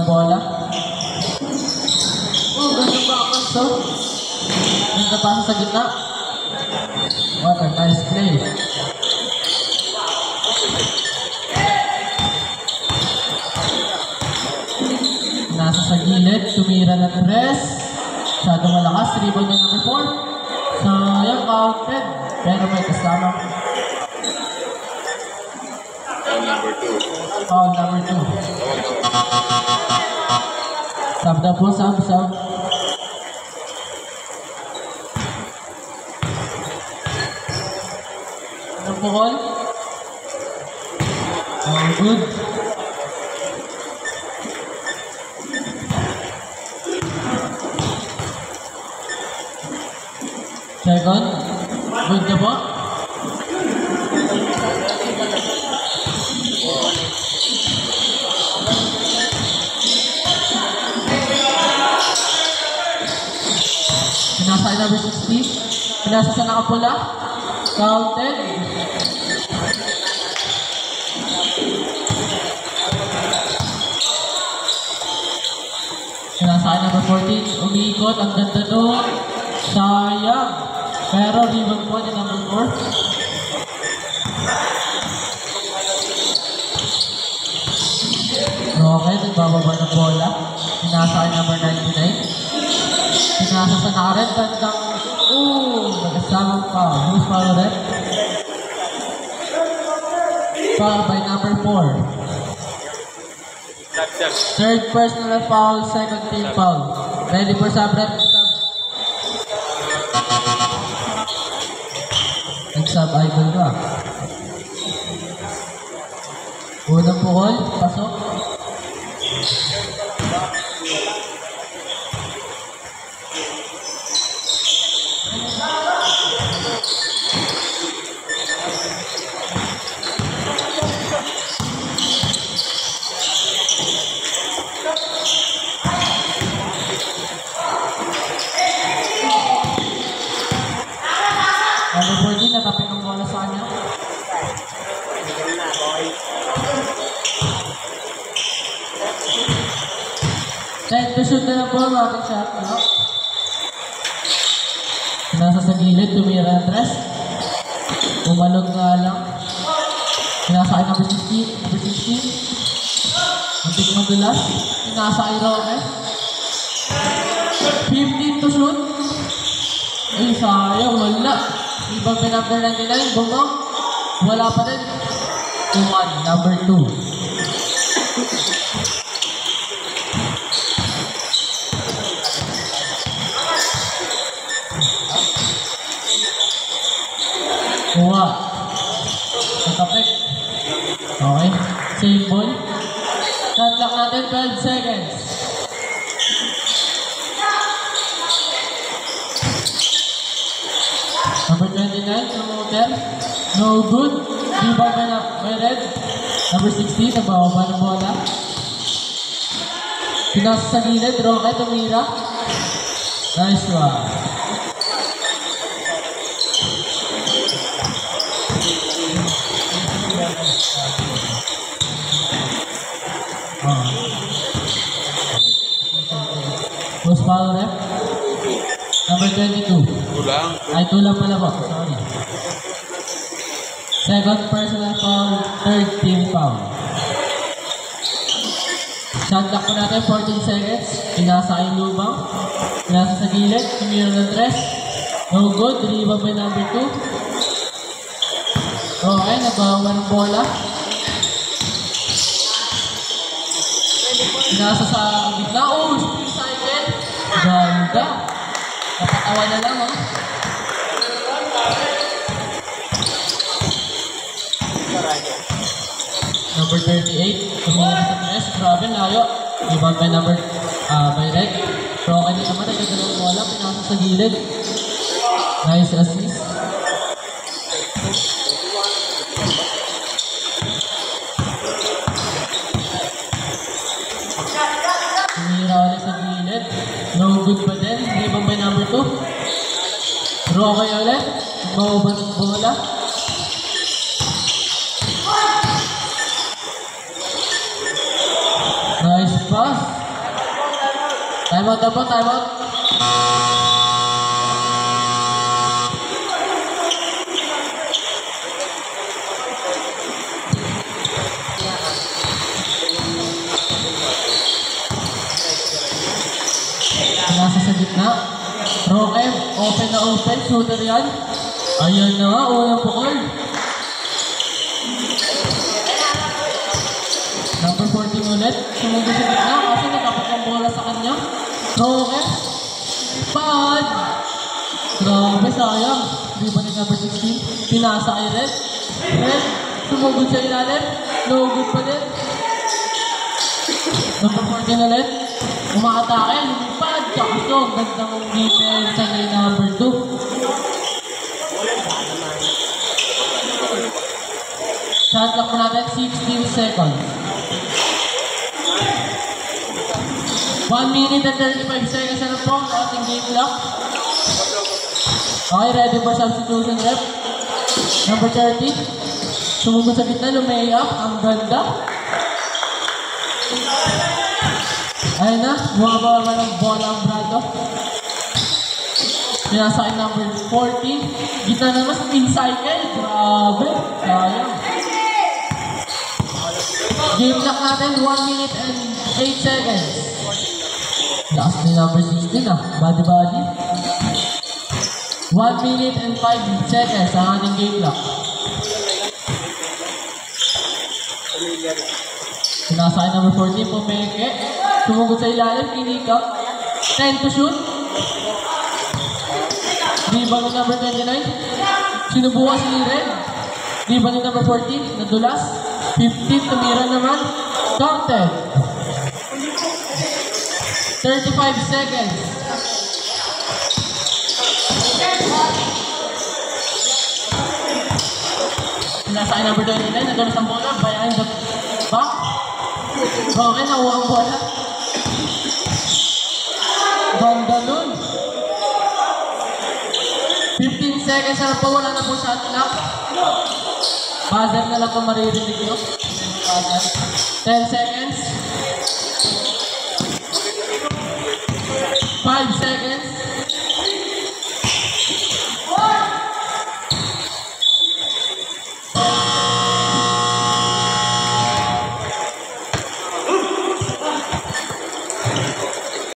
bola. Ganda ba ako ito? Ganda pa sa gitna. What a nice play. Nasa sa gilid, tumira ng tres. Masyado malakas, rebound na number 4. Sayang, counted. Pero may kasama. Foul number 2. Sub na po, sub. Anong pukol? Oh, good. Second. Good na po. Pinasa number 60. Pinasa sa nakapula. Counted. Pinasa number 14. Umiikot. Ang ganda doon. Sayang. Pero rebound po ni number 4. Okay, nagbababa ng bola. Pinasa ay number 99. Pinasa sa nakaret. Bandang, nag-asamang pa. Who's foul red? Foul by number 4. Third personal foul, second team foul. Ready for sub rep? Nag-sub idol ka. Unang pukol, pasok. Number 14, natapin ng bola sa kanya. Time to shoot na lang po, rocket shot. Nasa sa gilid, tumira ang tres. Umalog nga lang. Pinasa ay number 16. Number 16. Antik madulas. Pinasa ay rocket. 15 to shoot. Ay, sayang, wala. Ibang number 99, bumang. Wala pa rin. 2-1, number 2. Kuha. Nakapit. Okay. Same ball. Shot clock natin, 12 seconds. Number 29, promoter. No good. Rebound by red. Number 16, nabawaba ng bola. Pinasa sa gilid, rocket, tumira. Nice one. Post foul rep. Number 22. Tulang. Ay, tulang pala po. Sorry. Second personal foul, third team foul. Shot clock po natin, 14 seconds. Pinasa ay lubang. Pinasa sa gilid. Tumira ng tres. No good. Rebound by number 2. Okay, nagbawa ng bola. Pinasa sa gitna. Spin cycle. Ganda. Napatawa na lang, Number 38, tumira sa tres. Grabe, layo. Rebound by number, by red. Pero kanya naman, nagdadalawang bola. Pinasa sa gilid. Nice assist. Tumira ulit sa gilid. No good pa din. Rebound by number 2. Roque ulit. Maubad ng bola. Nice pass. Labas. Time out na po, time out. Nasa sa gitna. Rokem, open na open. Shooter yan. Ayan na nga, unang pukol. Number 14 ulit. Sumundo sa gitna kasi nagkapit ang bola sa kanya. Rokem. Pad. Grabe, sayang. Di ba ni number 16? Pinasa kay Red. Red, sumugod sa ilalim. No good pa din. Number 14 ulit. Umakatake, lumipad, kaso, ganda mong defense sa number 2. Shot clock po natin, 16 seconds. 1 minute and 35 seconds na po ang ating game clock. Okay, ready for substitution rep. Number 30. Sumugod sa gitna, lumay up, ang ganda. Ayun na, bumababa ng bola ang Brado. Pinasa kay number 14. Gitna naman, spin cycle. Grabe, sayang. Game clock natin, 1 minute and 8 seconds. Last ni number 16 ah, body. 1 minute and 5 seconds ang ating game clock. Pinasa kay number 14, Pumeke. Sumugod sa ilalim, kinikap. 10 to shoot. Rebound ng number 29. Sinubukas ni Red. Rebound ng number 14, nadulas. 15, tumira naman. Counted. 35 seconds. Pinasa kay number 29, nadulas ang bola. Bayahin the back. Okay, nakuha ang bola. Ganda nun. 15 seconds na po, wala na po shot clock. Buzzer na lang po maririnig nyo. 10 seconds.